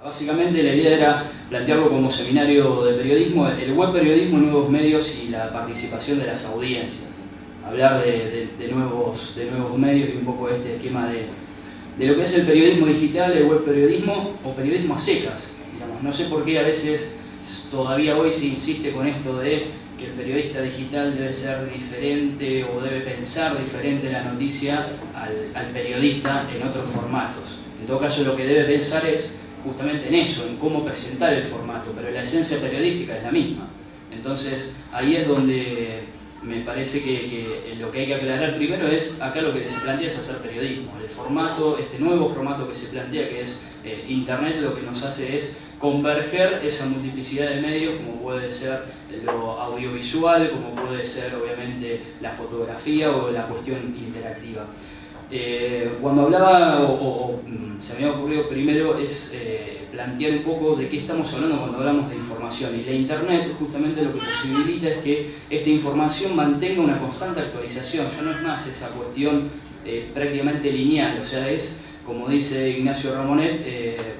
Básicamente la idea era plantearlo como seminario de periodismo, el web periodismo, nuevos medios y la participación de las audiencias. Hablar de nuevos medios y un poco este esquema de lo que es el periodismo digital, el web periodismo o periodismo a secas. Digamos. No sé por qué a veces todavía hoy se insiste con esto de que el periodista digital debe ser diferente o debe pensar diferente la noticia al periodista en otros formatos. En todo caso lo que debe pensar es justamente en eso, en cómo presentar el formato, pero la esencia periodística es la misma. Entonces ahí es donde me parece que lo que hay que aclarar primero es, acá lo que se plantea es hacer periodismo. El formato, este nuevo formato que se plantea, que es Internet, lo que nos hace es converger esa multiplicidad de medios, como puede ser lo audiovisual, como puede ser obviamente la fotografía o la cuestión interactiva. Cuando hablaba, se me había ocurrido primero, es plantear un poco de qué estamos hablando cuando hablamos de información. Y la Internet justamente lo que posibilita es que esta información mantenga una constante actualización. Ya no es más esa cuestión prácticamente lineal, o sea, es, como dice Ignacio Ramonet,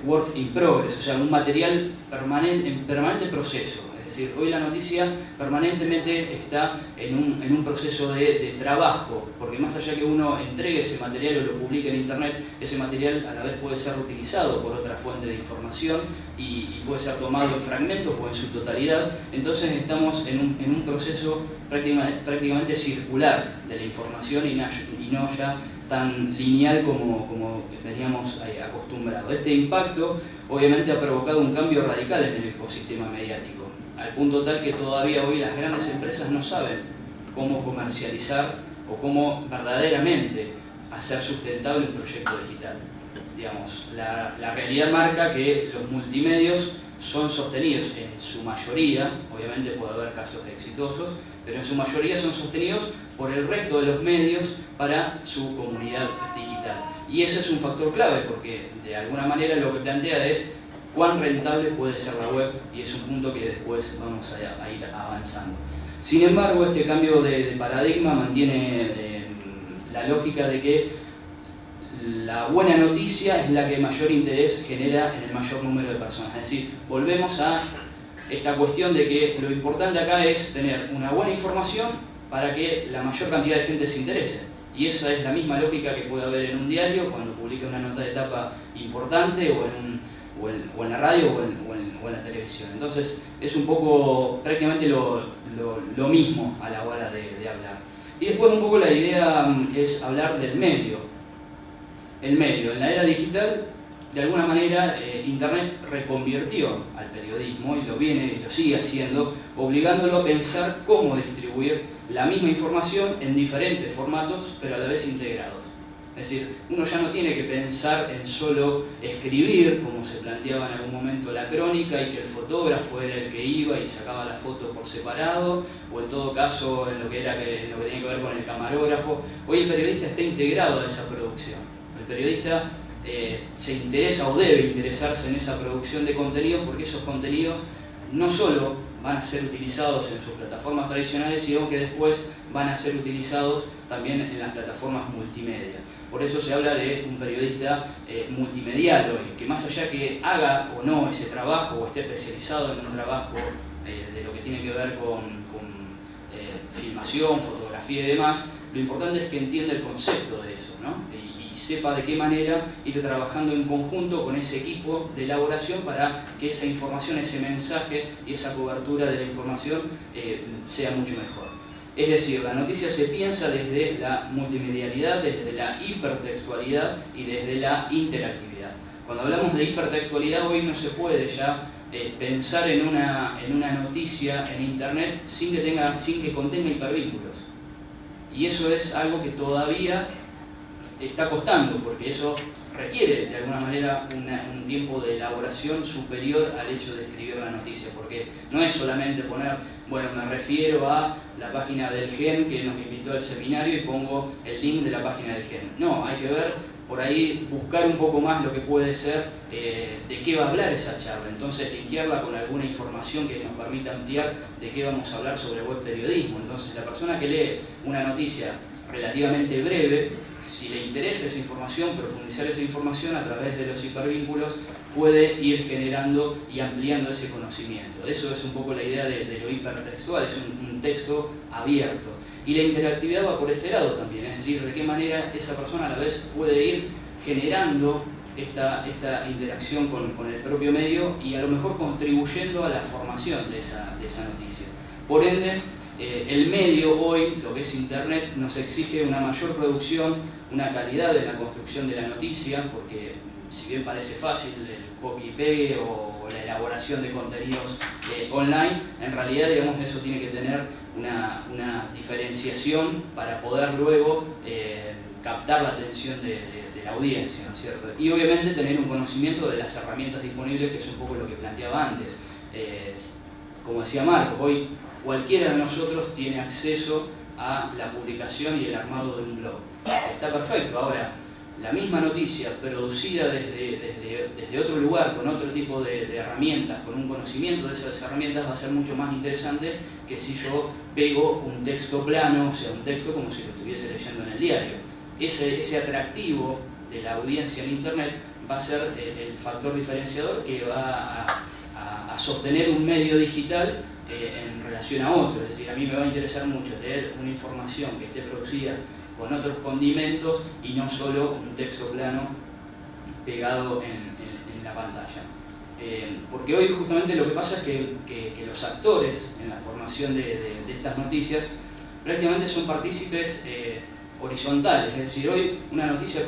work in progress, o sea, un material en permanente proceso. Es decir, hoy la noticia permanentemente está en un proceso de trabajo, porque más allá que uno entregue ese material o lo publique en Internet, ese material a la vez puede ser utilizado por otra fuente de información y puede ser tomado en fragmentos o en su totalidad. Entonces estamos en un proceso prácticamente circular de la información y no ya tan lineal como veníamos acostumbrados. Este impacto obviamente ha provocado un cambio radical en el ecosistema mediático, al punto tal que todavía hoy las grandes empresas no saben cómo comercializar o cómo verdaderamente hacer sustentable un proyecto digital. Digamos, la realidad marca que los multimedios son sostenidos en su mayoría, obviamente puede haber casos exitosos, pero en su mayoría son sostenidos por el resto de los medios para su comunidad digital. Y ese es un factor clave porque de alguna manera lo que plantea es cuán rentable puede ser la web, y es un punto que después vamos a ir avanzando. Sin embargo, este cambio de paradigma mantiene la lógica de que la buena noticia es la que mayor interés genera en el mayor número de personas. Es decir, volvemos a esta cuestión de que lo importante acá es tener una buena información para que la mayor cantidad de gente se interese. Y esa es la misma lógica que puede haber en un diario cuando publica una nota de tapa importante o en la radio o en la televisión. Entonces es un poco prácticamente lo mismo a la hora de hablar. Y después un poco la idea es hablar del medio. El medio, en la era digital, de alguna manera Internet reconvirtió al periodismo y lo sigue haciendo, obligándolo a pensar cómo distribuir la misma información en diferentes formatos, pero a la vez integrados. Es decir, uno ya no tiene que pensar en solo escribir, como se planteaba en algún momento la crónica, y que el fotógrafo era el que iba y sacaba la foto por separado, o en todo caso en lo que tenía que ver con el camarógrafo. Hoy el periodista está integrado a esa producción. El periodista se interesa o debe interesarse en esa producción de contenidos, porque esos contenidos no solo van a ser utilizados en sus plataformas tradicionales, sino que después van a ser utilizados también en las plataformas multimedia. Por eso se habla de un periodista multimedial hoy, que más allá que haga o no ese trabajo o esté especializado en un trabajo de lo que tiene que ver con filmación, fotografía y demás, lo importante es que entienda el concepto de eso, ¿no? Y sepa de qué manera ir trabajando en conjunto con ese equipo de elaboración para que esa información, ese mensaje y esa cobertura de la información sea mucho mejor. Es decir, la noticia se piensa desde la multimedialidad, desde la hipertextualidad y desde la interactividad. Cuando hablamos de hipertextualidad, hoy no se puede ya pensar en una noticia en Internet sin que contenga hipervínculos. Y eso es algo que todavía está costando, porque eso requiere de alguna manera un tiempo de elaboración superior al hecho de escribir la noticia, porque no es solamente poner, bueno, me refiero a la página del GEN que nos invitó al seminario y pongo el link de la página del GEN. No, hay que ver por ahí, buscar un poco más lo que puede ser de qué va a hablar esa charla, entonces linkearla con alguna información que nos permita ampliar de qué vamos a hablar sobre web periodismo. Entonces la persona que lee una noticia relativamente breve. Si le interesa esa información, profundizar esa información a través de los hipervínculos puede ir generando y ampliando ese conocimiento. Eso es un poco la idea de lo hipertextual, es un texto abierto. Y la interactividad va por ese lado también, es decir, de qué manera esa persona a la vez puede ir generando esta interacción con el propio medio y a lo mejor contribuyendo a la formación de esa noticia. Por ende, el medio hoy, lo que es Internet, nos exige una mayor producción, una calidad en la construcción de la noticia, porque si bien parece fácil el copy-paste o la elaboración de contenidos online, en realidad, digamos, eso tiene que tener una diferenciación para poder luego captar la atención de la audiencia, ¿no es cierto? Y obviamente tener un conocimiento de las herramientas disponibles, que es un poco lo que planteaba antes. Como decía Marcos, hoy cualquiera de nosotros tiene acceso a la publicación y el armado de un blog. Está perfecto. Ahora, la misma noticia producida desde otro lugar, con otro tipo de herramientas, con un conocimiento de esas herramientas, va a ser mucho más interesante que si yo pego un texto plano, o sea, un texto como si lo estuviese leyendo en el diario. Ese atractivo de la audiencia en Internet va a ser el factor diferenciador que va a sostener un medio digital en relación a otro. Es decir, a mí me va a interesar mucho leer una información que esté producida con otros condimentos y no solo un texto plano pegado en la pantalla. Porque hoy justamente lo que pasa es que los actores en la formación de estas noticias prácticamente son partícipes horizontales. Es decir, hoy una noticia,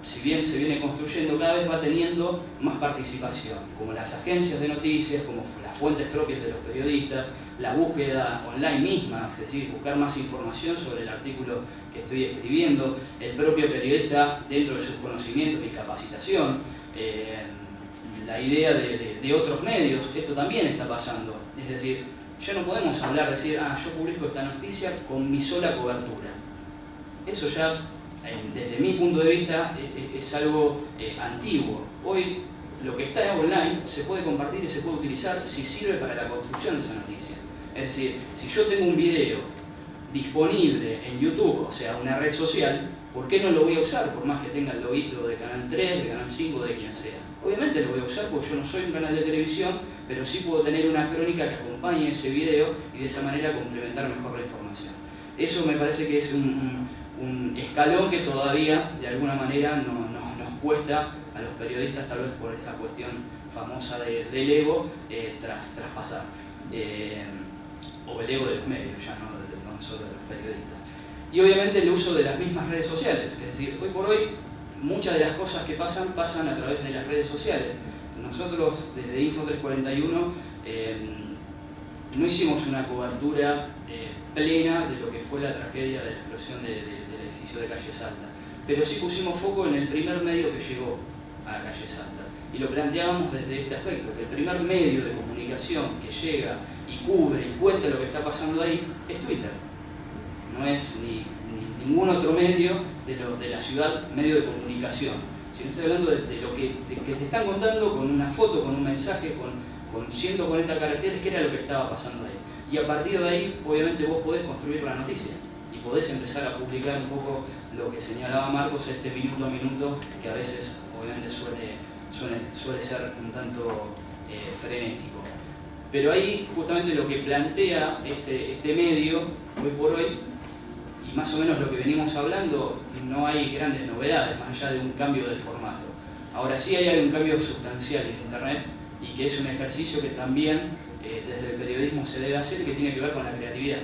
si bien se viene construyendo, cada vez va teniendo más participación, como las agencias de noticias, como las fuentes propias de los periodistas, la búsqueda online misma, es decir, buscar más información sobre el artículo que estoy escribiendo, el propio periodista dentro de sus conocimientos y capacitación, la idea de otros medios. Esto también está pasando. Es decir, ya no podemos hablar, decir, yo publico esta noticia con mi sola cobertura. Eso ya, desde mi punto de vista, es algo antiguo. Hoy lo que está online se puede compartir y se puede utilizar si sirve para la construcción de esa noticia. Es decir, si yo tengo un video disponible en YouTube, o sea, una red social, ¿por qué no lo voy a usar? Por más que tenga el loguito de Canal 3, de Canal 5, de quien sea. Obviamente lo voy a usar porque yo no soy un canal de televisión, pero sí puedo tener una crónica que acompañe ese video y de esa manera complementar mejor la información. Eso me parece que es un escalón que todavía de alguna manera nos cuesta a los periodistas, tal vez por esa cuestión famosa del ego, traspasar. O el ego de los medios, ya no solo de los periodistas. Y obviamente el uso de las mismas redes sociales. Es decir, hoy por hoy muchas de las cosas que pasan a través de las redes sociales. Nosotros desde Info 341 no hicimos una cobertura plena de lo que fue la tragedia de la explosión del edificio de Calle Salta, pero sí pusimos foco en el primer medio que llegó a la Calle Salta y lo planteábamos desde este aspecto, que el primer medio de comunicación que llega y cubre y cuenta lo que está pasando ahí es Twitter. No es ni ningún otro medio de la ciudad, medio de comunicación, sino estoy hablando de lo que te están contando con una foto, con un mensaje, con 140 caracteres, que era lo que estaba pasando ahí. Y a partir de ahí, obviamente, vos podés construir la noticia y podés empezar a publicar un poco lo que señalaba Marcos, este minuto a minuto, que a veces, obviamente, suele ser un tanto frenético. Pero ahí, justamente, lo que plantea este medio, hoy por hoy, y más o menos lo que venimos hablando, no hay grandes novedades, más allá de un cambio del formato. Ahora sí hay un cambio sustancial en Internet, y que es un ejercicio que también desde el periodismo se debe hacer, que tiene que ver con la creatividad.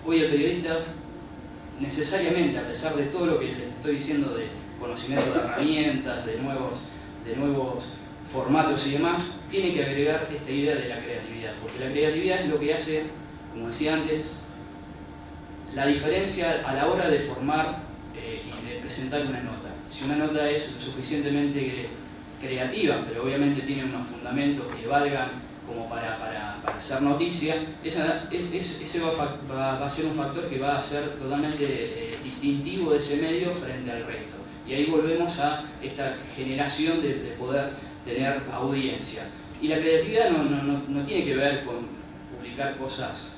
Hoy el periodista necesariamente, a pesar de todo lo que les estoy diciendo de conocimiento de herramientas, de nuevos formatos y demás, tiene que agregar esta idea de la creatividad, porque la creatividad es lo que hace, como decía antes, la diferencia a la hora de formar y de presentar una nota. Si una nota es lo suficientemente creativa, pero obviamente tiene unos fundamentos que valgan como para hacer noticia, ese va a ser un factor que va a ser totalmente distintivo de ese medio frente al resto. Y ahí volvemos a esta generación de poder tener audiencia. Y la creatividad no tiene que ver con publicar cosas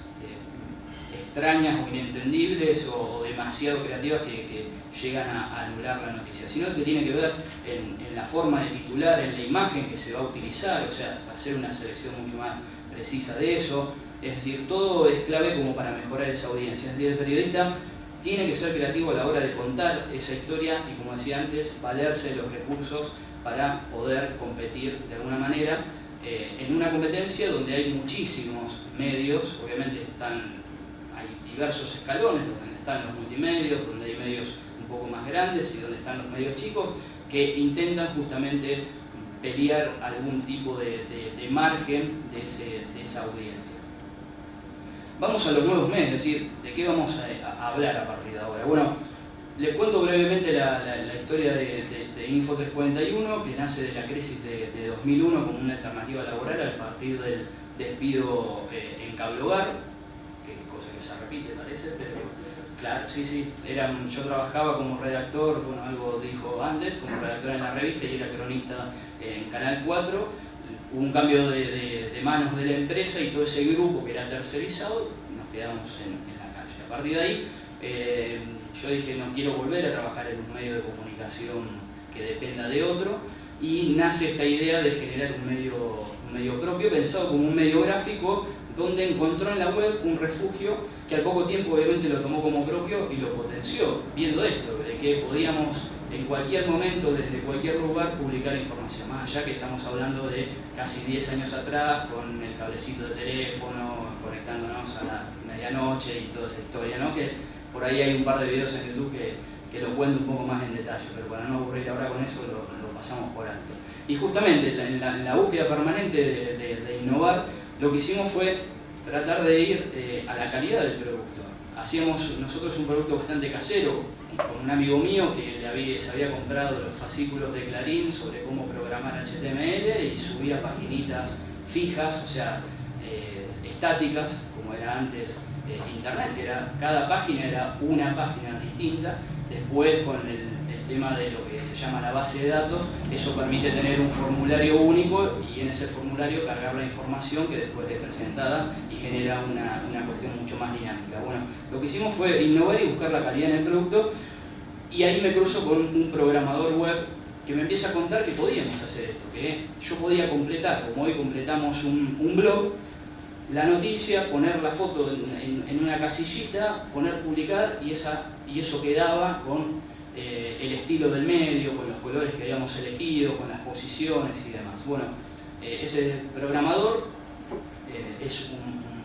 extrañas o inentendibles o demasiado creativas que llegan a anular la noticia, sino que tiene que ver en la forma de titular, en la imagen que se va a utilizar, o sea, hacer una selección mucho más precisa de eso. Es decir, todo es clave como para mejorar esa audiencia. Es decir, el periodista tiene que ser creativo a la hora de contar esa historia y, como decía antes, valerse de los recursos para poder competir de alguna manera en una competencia donde hay muchísimos medios. Obviamente hay diversos escalones, donde están los multimedios, donde hay medios un poco más grandes y donde están los medios chicos, que intentan justamente pelear algún tipo de margen de esa audiencia. Vamos a los nuevos medios, es decir, ¿de qué vamos a hablar a partir de ahora? Bueno, les cuento brevemente la historia de Info 341, que nace de la crisis de 2001 como una alternativa laboral a partir del despido en Cablogar, que cosa que se repite parece, pero claro, sí, yo trabajaba como redactor, bueno, algo dijo antes, como redactor en la revista y era cronista en Canal 4. Hubo un cambio de manos de la empresa y todo ese grupo que era tercerizado, nos quedamos en la calle. A partir de ahí, yo dije, no quiero volver a trabajar en un medio de comunicación que dependa de otro, y nace esta idea de generar un medio propio, pensado como un medio gráfico, donde encontró en la web un refugio que al poco tiempo obviamente lo tomó como propio y lo potenció, viendo esto, de que podíamos en cualquier momento, desde cualquier lugar, publicar información, más allá que estamos hablando de casi 10 años atrás, con el cablecito de teléfono, conectándonos a la medianoche y toda esa historia, ¿no? Que por ahí hay un par de videos en YouTube que lo cuento un poco más en detalle, pero para no aburrir ahora con eso lo pasamos por alto. Y justamente en la búsqueda permanente de innovar, lo que hicimos fue tratar de ir a la calidad del producto. Hacíamos nosotros un producto bastante casero, con un amigo mío que se había comprado los fascículos de Clarín sobre cómo programar HTML y subía paginitas fijas, o sea, estáticas, como era antes Internet, que cada página era una página distinta. Después, con el tema de lo que se llama la base de datos, eso permite tener un formulario único y en ese formulario cargar la información que después es presentada y genera una cuestión mucho más dinámica. Bueno, lo que hicimos fue innovar y buscar la calidad en el producto, y ahí me cruzo con un programador web que me empieza a contar que podíamos hacer esto, que yo podía completar, como hoy completamos un blog, la noticia, poner la foto en una casillita, poner publicar, y eso quedaba con el estilo del medio, con los colores que habíamos elegido, con las posiciones y demás. Bueno, ese programador es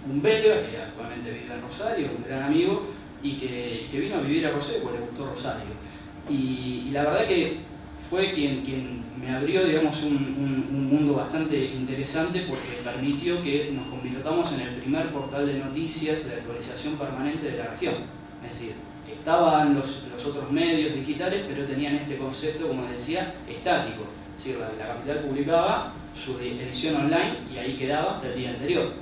un belga que actualmente vive en Rosario, un gran amigo, y que vino a vivir a Rosario porque le gustó Rosario. Y la verdad que fue quien me abrió, digamos, un mundo bastante interesante, porque permitió que nos convirtamos en el primer portal de noticias de actualización permanente de la región. Es decir, estaban los otros medios digitales, pero tenían este concepto, como decía, estático. Es decir, la capital publicaba su edición online y ahí quedaba hasta el día anterior.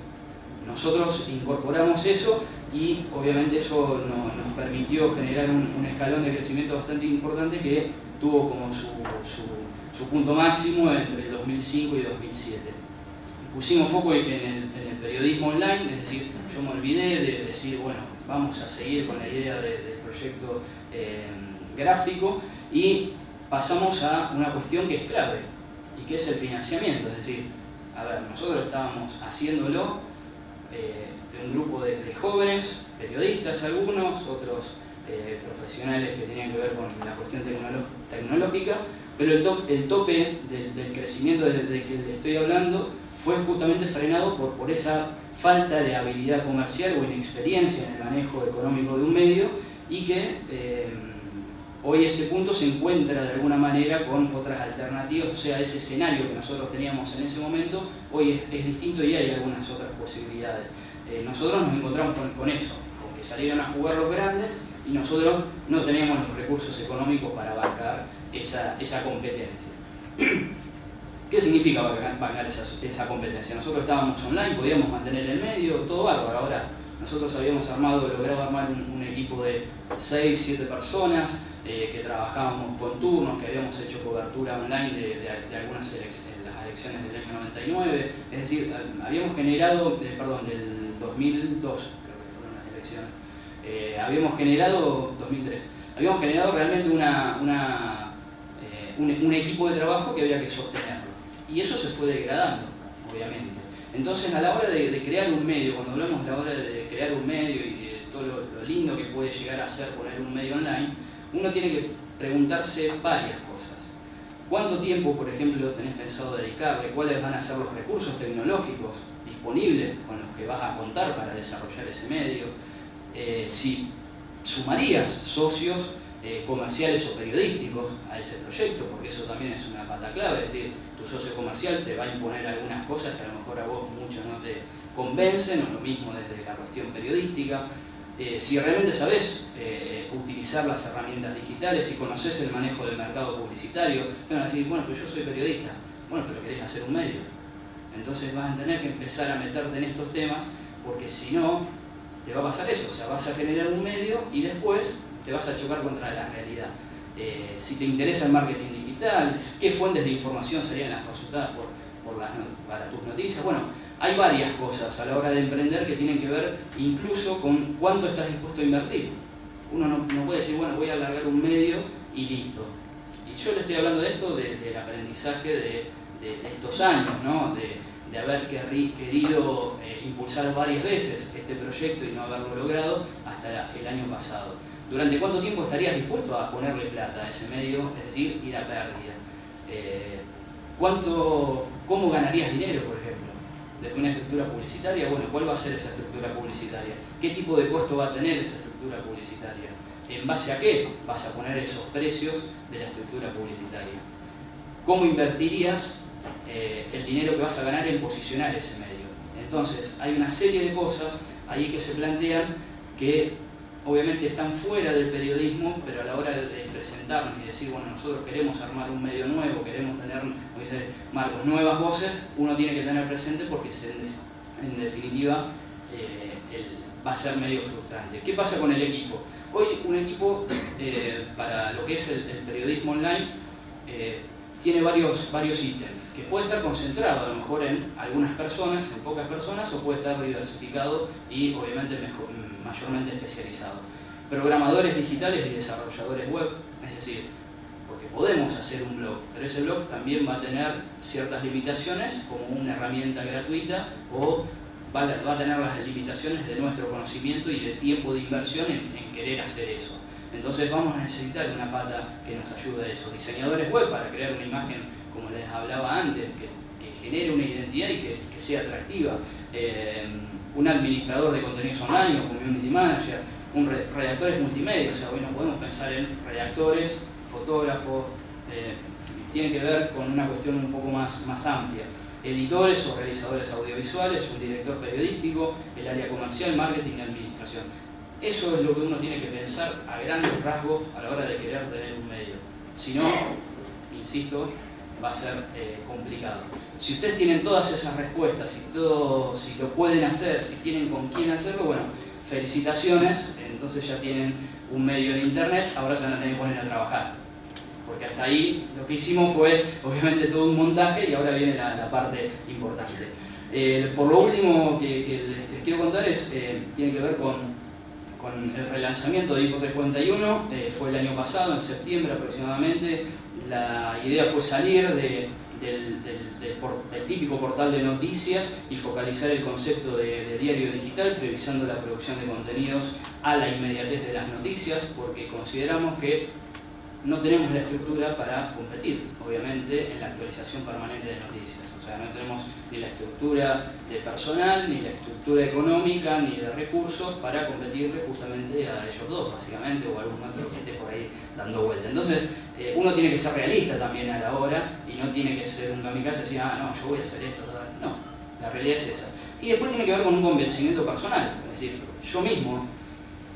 Nosotros incorporamos eso y obviamente eso nos permitió generar un escalón de crecimiento bastante importante que tuvo como su punto máximo entre el 2005 y 2007. Pusimos foco en el periodismo online, es decir, yo me olvidé de decir, bueno, vamos a seguir con la idea del proyecto gráfico, y pasamos a una cuestión que es clave y que es el financiamiento. Es decir, a ver, nosotros estábamos haciéndolo de un grupo de jóvenes, periodistas algunos, otros profesionales que tenían que ver con la cuestión tecnológica, pero el tope del crecimiento del que le estoy hablando fue justamente frenado por esa falta de habilidad comercial o inexperiencia en el manejo económico de un medio, y que hoy ese punto se encuentra de alguna manera con otras alternativas. O sea, ese escenario que nosotros teníamos en ese momento hoy es distinto y hay algunas otras posibilidades. Nosotros nos encontramos con eso, con que salieron a jugar los grandes y nosotros no teníamos los recursos económicos para bancar esa competencia. ¿Qué significa bancar esa competencia? Nosotros estábamos online, podíamos mantener el medio, todo bárbaro. Ahora, nosotros habíamos logrado armar un equipo de 6, 7 personas, que trabajábamos con turnos, que habíamos hecho cobertura online de algunas elecciones, las elecciones del año 99, es decir, habíamos generado, del 2002, creo que fueron las elecciones. Habíamos generado, 2003, habíamos generado realmente un equipo de trabajo que había que sostenerlo. Y eso se fue degradando, obviamente. Entonces, a la hora de crear un medio, cuando hablamos de la hora de crear un medio y de todo lo lindo que puede llegar a ser poner un medio online, uno tiene que preguntarse varias cosas. ¿Cuánto tiempo, por ejemplo, tenés pensado dedicarle? ¿Cuáles van a ser los recursos tecnológicos disponibles con los que vas a contar para desarrollar ese medio? Si sumarías socios comerciales o periodísticos a ese proyecto, porque eso también es una pata clave, es decir, tu socio comercial te va a imponer algunas cosas que a lo mejor a vos mucho no te convencen, o lo mismo desde la cuestión periodística. Si realmente sabés utilizar las herramientas digitales, si conoces el manejo del mercado publicitario, te van a decir, bueno, pues yo soy periodista, bueno, pero querés hacer un medio. Entonces vas a tener que empezar a meterte en estos temas, porque si no, te va a pasar eso, o sea, vas a generar un medio y después te vas a chocar contra la realidad. Si te interesa el marketing digital, qué fuentes de información serían las consultadas para tus noticias. Bueno, hay varias cosas a la hora de emprender que tienen que ver incluso con cuánto estás dispuesto a invertir. Uno no puede decir, bueno, voy a alargar un medio y listo. Y yo le estoy hablando de esto del aprendizaje de estos años, ¿no? de haber querido impulsar varias veces este proyecto y no haberlo logrado hasta el año pasado. ¿Durante cuánto tiempo estarías dispuesto a ponerle plata a ese medio, es decir, ir a pérdida? ¿Cómo ganarías dinero, por ejemplo? Desde una estructura publicitaria, bueno, ¿cuál va a ser esa estructura publicitaria? ¿Qué tipo de costo va a tener esa estructura publicitaria? ¿En base a qué vas a poner esos precios de la estructura publicitaria? ¿Cómo invertirías el dinero que vas a ganar en posicionar ese medio? Entonces, hay una serie de cosas ahí que se plantean que obviamente están fuera del periodismo, pero a la hora de presentarnos y decir, bueno, nosotros queremos armar un medio nuevo, queremos tener, como dice Marcos, nuevas voces, uno tiene que tener presente porque en definitiva va a ser medio frustrante. ¿Qué pasa con el equipo? Hoy un equipo para lo que es el periodismo online tiene varios ítems, que puede estar concentrado a lo mejor en algunas personas, en pocas personas, o puede estar diversificado y obviamente mayormente especializado. Programadores digitales y desarrolladores web, es decir, porque podemos hacer un blog, pero ese blog también va a tener ciertas limitaciones como una herramienta gratuita, o va a tener las limitaciones de nuestro conocimiento y de tiempo de inversión en querer hacer eso. Entonces vamos a necesitar una pata que nos ayude a eso. Diseñadores web para crear una imagen, como les hablaba antes, que genere una identidad y que sea atractiva. Un administrador de contenidos online o community manager, redactores multimedia, o sea, hoy no podemos pensar en redactores, fotógrafos, tiene que ver con una cuestión un poco más amplia. Editores o realizadores audiovisuales, un director periodístico, el área comercial, marketing y administración. Eso es lo que uno tiene que pensar a grandes rasgos a la hora de querer tener un medio. Si no, insisto, va a ser complicado. Si ustedes tienen todas esas respuestas, si lo pueden hacer, si tienen con quién hacerlo, bueno, felicitaciones, entonces ya tienen un medio en internet, ahora se van a tener que poner a trabajar. Porque hasta ahí lo que hicimos fue obviamente todo un montaje y ahora viene la parte importante. Por lo último que les quiero contar tiene que ver con el relanzamiento de Info 341, fue el año pasado, en septiembre aproximadamente. La idea fue salir del típico portal de noticias y focalizar el concepto de diario digital, priorizando la producción de contenidos a la inmediatez de las noticias, porque consideramos que no tenemos la estructura para competir, obviamente, en la actualización permanente de noticias. O sea, no tenemos ni la estructura de personal, ni la estructura económica, ni de recursos para competirle justamente a ellos dos, básicamente, o a algún otro que esté por ahí dando vuelta. Entonces, uno tiene que ser realista también a la hora y no tiene que ser un kamikaze y decir, no, yo voy a hacer esto. No, la realidad es esa. Y después tiene que ver con un convencimiento personal. Es decir, yo mismo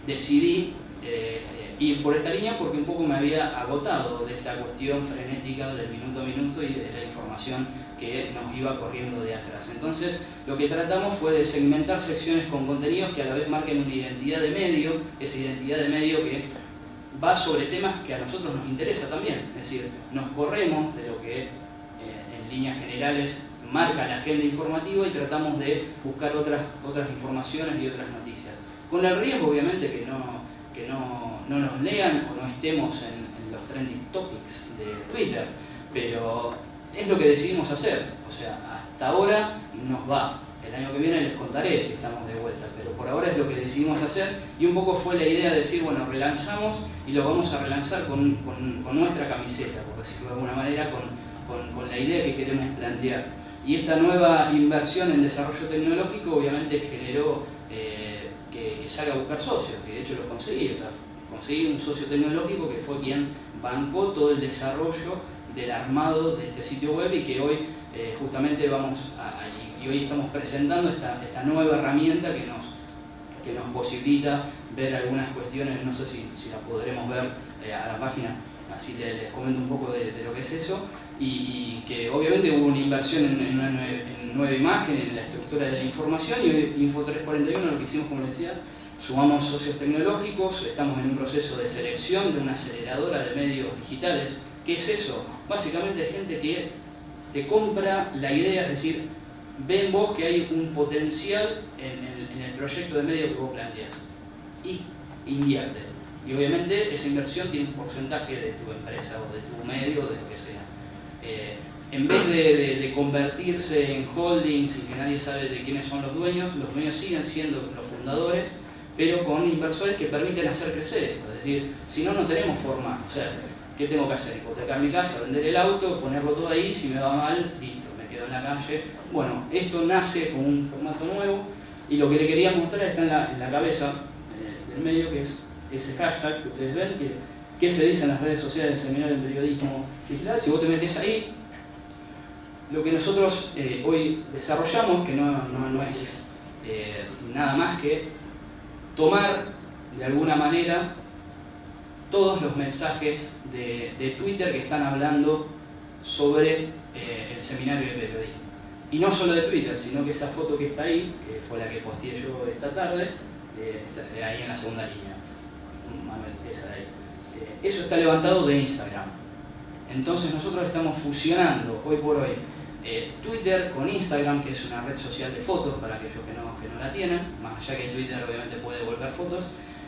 decidí ir por esta línea porque un poco me había agotado de esta cuestión frenética del minuto a minuto y de la información que nos iba corriendo de atrás. Entonces, lo que tratamos fue de segmentar secciones con contenidos que a la vez marquen una identidad de medio, esa identidad de medio que va sobre temas que a nosotros nos interesa también. Es decir, nos corremos de lo que en líneas generales marca la agenda informativa y tratamos de buscar otras informaciones y otras noticias. con el riesgo obviamente que no nos lean o no estemos en los trending topics de Twitter, pero es lo que decidimos hacer. O sea, hasta ahora nos va. El año que viene les contaré si estamos de vuelta, pero por ahora es lo que decidimos hacer, y un poco fue la idea de decir, bueno, relanzamos y lo vamos a relanzar con nuestra camiseta, por decirlo de alguna manera, con la idea que queremos plantear. Y esta nueva inversión en desarrollo tecnológico obviamente generó que salga a buscar socios, y de hecho lo conseguí. O sea, conseguí un socio tecnológico que fue quien bancó todo el desarrollo del armado de este sitio web, y que hoy justamente y hoy estamos presentando esta nueva herramienta que nos posibilita ver algunas cuestiones. No sé si las podremos ver a la página, así les comento un poco de lo que es eso, y que obviamente hubo una inversión en una nueva imagen, en la estructura de la información, y hoy Info 341 lo que hicimos, como les decía, sumamos socios tecnológicos, estamos en un proceso de selección de una aceleradora de medios digitales. ¿Qué es eso? Básicamente gente que te compra la idea, es decir, ven vos que hay un potencial en el proyecto de medio que vos planteás y invierte. Y obviamente esa inversión tiene un porcentaje de tu empresa o de tu medio, de lo que sea. En vez de convertirse en holdings y que nadie sabe de quiénes son los dueños siguen siendo los fundadores, pero con inversores que permiten hacer crecer esto. Es decir, si no, no tenemos forma. O sea, ¿qué tengo que hacer? Hipotecar mi casa, vender el auto, ponerlo todo ahí, si me va mal, listo, me quedo en la calle. Bueno, esto nace con un formato nuevo, y lo que le quería mostrar está en la cabeza del medio, que es ese hashtag que ustedes ven, que se dice en las redes sociales del Seminario de Periodismo Digital. Si vos te metés ahí, lo que nosotros hoy desarrollamos, que no es nada más que tomar de alguna manera todos los mensajes de Twitter que están hablando sobre el Seminario de Periodismo. Y no solo de Twitter, sino que esa foto que está ahí, que fue la que posteé yo esta tarde, está ahí en la segunda línea, Manuel, esa de ahí. Eso está levantado de Instagram. Entonces nosotros estamos fusionando hoy por hoy Twitter con Instagram, que es una red social de fotos para aquellos que no la tienen, más allá que Twitter obviamente puede devolver fotos,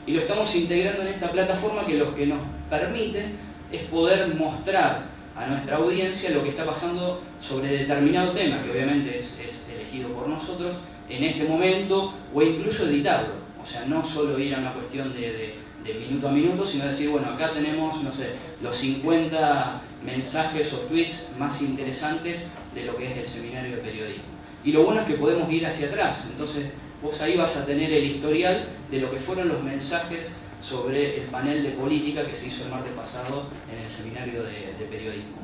y lo estamos integrando en esta plataforma que lo que nos permite es poder mostrar a nuestra audiencia lo que está pasando sobre determinado tema, que obviamente es elegido por nosotros en este momento, o incluso editarlo. O sea, no solo ir a una cuestión de minuto a minuto, sino decir, bueno, acá tenemos, no sé, los 50 mensajes o tweets más interesantes de lo que es el Seminario de Periodismo. Y lo bueno es que podemos ir hacia atrás. Entonces vos ahí vas a tener el historial de lo que fueron los mensajes sobre el panel de política que se hizo el martes pasado en el Seminario de Periodismo.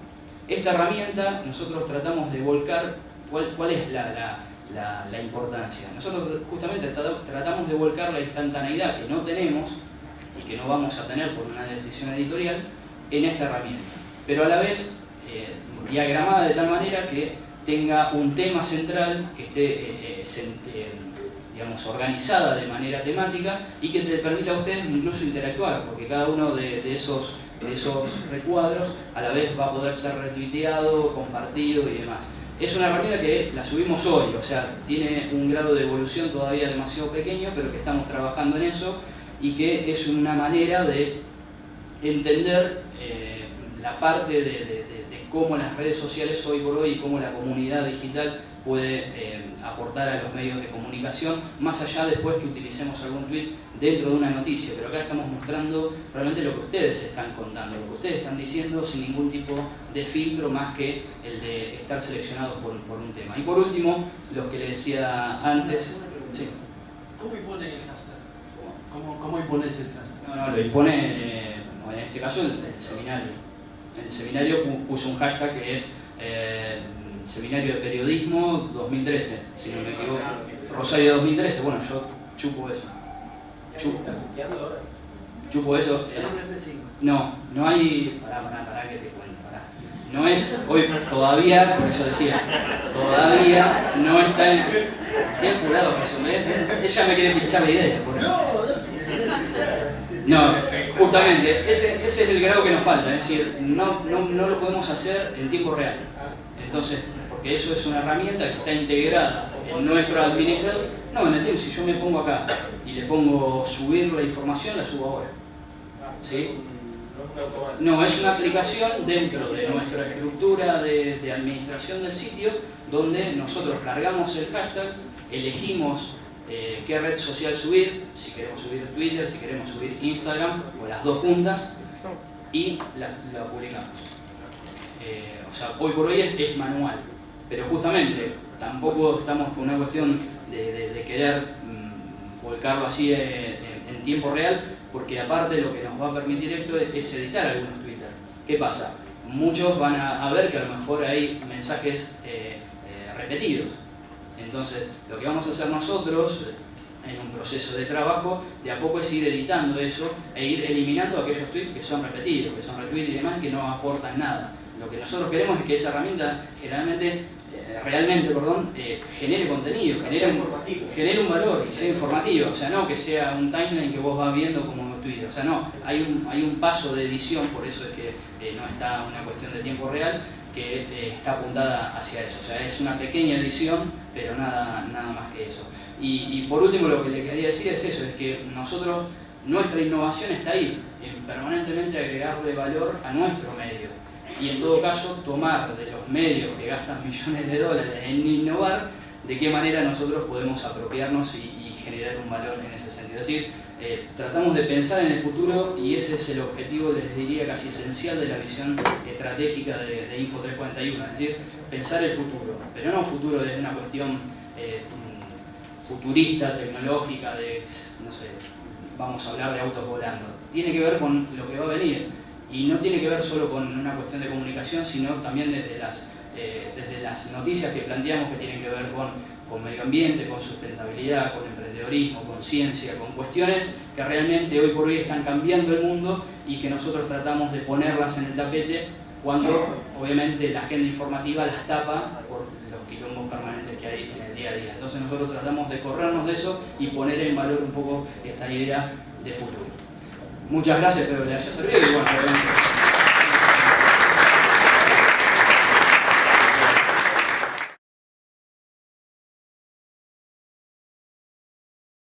Esta herramienta nosotros tratamos de volcar. ¿Cuál es la importancia? Nosotros justamente tratamos de volcar la instantaneidad que no tenemos y que no vamos a tener por una decisión editorial en esta herramienta, pero a la vez diagramada de tal manera que tenga un tema central, que esté digamos, organizada de manera temática, y que te permita a ustedes incluso interactuar, porque cada uno de esos recuadros a la vez va a poder ser retuiteado, compartido y demás. Es una herramienta que la subimos hoy, o sea, tiene un grado de evolución todavía demasiado pequeño, pero que estamos trabajando en eso, y que es una manera de entender la parte de cómo las redes sociales hoy por hoy y cómo la comunidad digital puede aportar a los medios de comunicación, más allá después que utilicemos algún tweet dentro de una noticia. Pero acá estamos mostrando realmente lo que ustedes están contando, lo que ustedes están diciendo, sin ningún tipo de filtro más que el de estar seleccionados por un tema. Y por último, lo que les decía antes... Sí. ¿Cómo impone el hashtag? ¿Cómo impones el hashtag? No, lo impone, en este caso, el seminario. El seminario puso un hashtag que es Seminario de Periodismo 2013, si no me equivoco. Rosario 2013, bueno, yo chupo eso. Chupo eso. No hay... Pará que te cuento, pará. No es, hoy todavía, por eso decía, todavía no está en... Qué curado que eso, ella me quiere pinchar la idea, por eso. No, justamente, ese es el grado que nos falta, es decir, no lo podemos hacer en tiempo real. Entonces, porque eso es una herramienta que está integrada en nuestro administrador, No, en el tiempo, si yo me pongo acá y le pongo subir la información, la subo ahora. ¿Sí? No, es una aplicación dentro de nuestra estructura de administración del sitio, donde nosotros cargamos el hashtag, elegimos qué red social subir, si queremos subir Twitter, si queremos subir Instagram, o las dos juntas, y la publicamos. O sea, hoy por hoy es manual, pero justamente tampoco estamos con una cuestión de querer volcarlo así en tiempo real, porque aparte lo que nos va a permitir esto es editar algunos Twitter. ¿Qué pasa? Muchos van a ver que a lo mejor hay mensajes repetidos. Entonces, lo que vamos a hacer nosotros en un proceso de trabajo, de a poco es ir editando eso e ir eliminando aquellos tweets que son repetidos, que son retweets y demás, que no aportan nada. Lo que nosotros queremos es que esa herramienta realmente genere contenido, genere un valor y sea informativo. O sea, no que sea un timeline que vos vas viendo como Twitter. O sea, no, hay un paso de edición, por eso es que no está una cuestión de tiempo real, que está apuntada hacia eso. O sea, es una pequeña edición, pero nada más que eso. Y por último, lo que le quería decir es eso, es que nosotros, nuestra innovación está ahí, en permanentemente agregarle valor a nuestro medio. Y en todo caso, tomar de los medios que gastan millones de dólares en innovar, de qué manera nosotros podemos apropiarnos y generar un valor en ese sentido. Es decir, tratamos de pensar en el futuro y ese es el objetivo, les diría, casi esencial de la visión estratégica de Info 341, es decir, pensar el futuro, pero no un futuro desde una cuestión futurista, tecnológica, no sé, vamos a hablar de autos volando. Tiene que ver con lo que va a venir y no tiene que ver solo con una cuestión de comunicación, sino también desde las noticias que planteamos que tienen que ver con medio ambiente, con sustentabilidad, con emprendedorismo, con ciencia, con cuestiones que realmente hoy por hoy están cambiando el mundo y que nosotros tratamos de ponerlas en el tapete cuando obviamente la agenda informativa las tapa por los quilombos permanentes que hay en el día a día. Entonces nosotros tratamos de corrernos de eso y poner en valor un poco esta idea de futuro. Muchas gracias, espero que les haya servido y bueno, obviamente